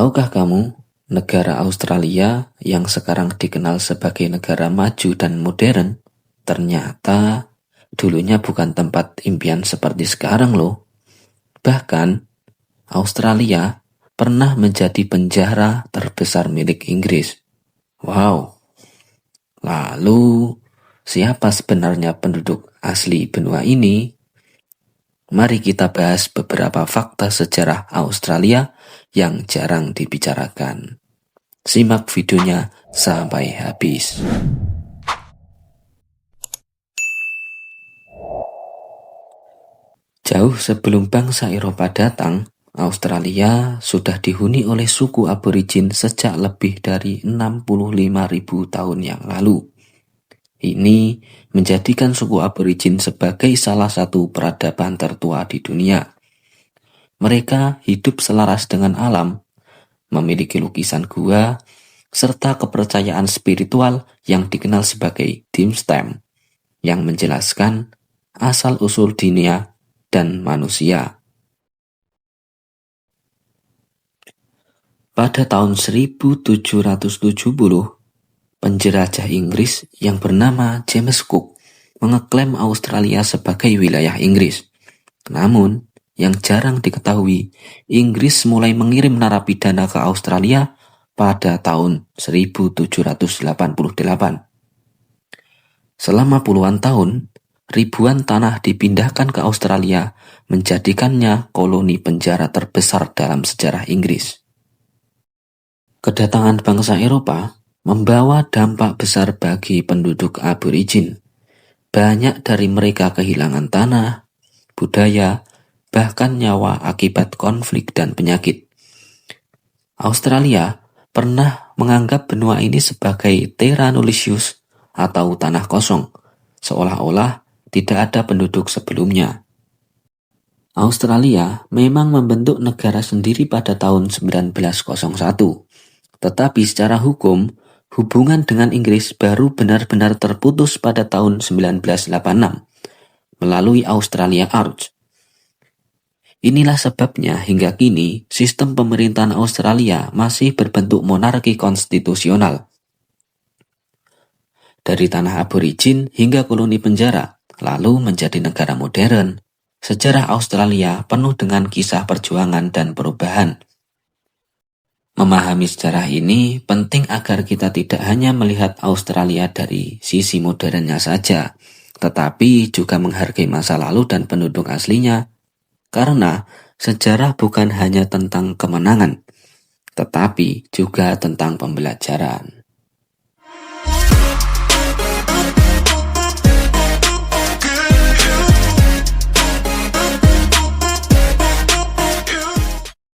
Tahukah kamu, negara Australia yang sekarang dikenal sebagai negara maju dan modern, ternyata dulunya bukan tempat impian seperti sekarang loh. Bahkan, Australia pernah menjadi penjara terbesar milik Inggris. Wow, lalu siapa sebenarnya penduduk asli benua ini? Mari kita bahas beberapa fakta sejarah Australia yang jarang dibicarakan. Simak videonya sampai habis. Jauh sebelum bangsa Eropa datang, Australia sudah dihuni oleh suku aborigin sejak lebih dari 65.000 tahun yang lalu. Ini menjadikan suku aborigin sebagai salah satu peradaban tertua di dunia. Mereka hidup selaras dengan alam, memiliki lukisan gua, serta kepercayaan spiritual yang dikenal sebagai dim stem, yang menjelaskan asal-usul dunia dan manusia. Pada tahun 1770, penjelajah Inggris yang bernama James Cook mengeklaim Australia sebagai wilayah Inggris. Namun, yang jarang diketahui, Inggris mulai mengirim narapidana ke Australia pada tahun 1788. Selama puluhan tahun, ribuan tanah dipindahkan ke Australia, menjadikannya koloni penjara terbesar dalam sejarah Inggris. Kedatangan bangsa Eropa membawa dampak besar bagi penduduk aborigin. Banyak dari mereka kehilangan tanah, budaya, bahkan nyawa akibat konflik dan penyakit. Australia pernah menganggap benua ini sebagai terra nullius atau tanah kosong, seolah-olah tidak ada penduduk sebelumnya. Australia memang membentuk negara sendiri pada tahun 1901, tetapi secara hukum, hubungan dengan Inggris baru benar-benar terputus pada tahun 1986 melalui Australia Arch. Inilah sebabnya hingga kini sistem pemerintahan Australia masih berbentuk monarki konstitusional. Dari tanah aborigin hingga koloni penjara, lalu menjadi negara modern, sejarah Australia penuh dengan kisah perjuangan dan perubahan. Memahami sejarah ini penting agar kita tidak hanya melihat Australia dari sisi modernnya saja, tetapi juga menghargai masa lalu dan penduduk aslinya. Karena sejarah bukan hanya tentang kemenangan, tetapi juga tentang pembelajaran.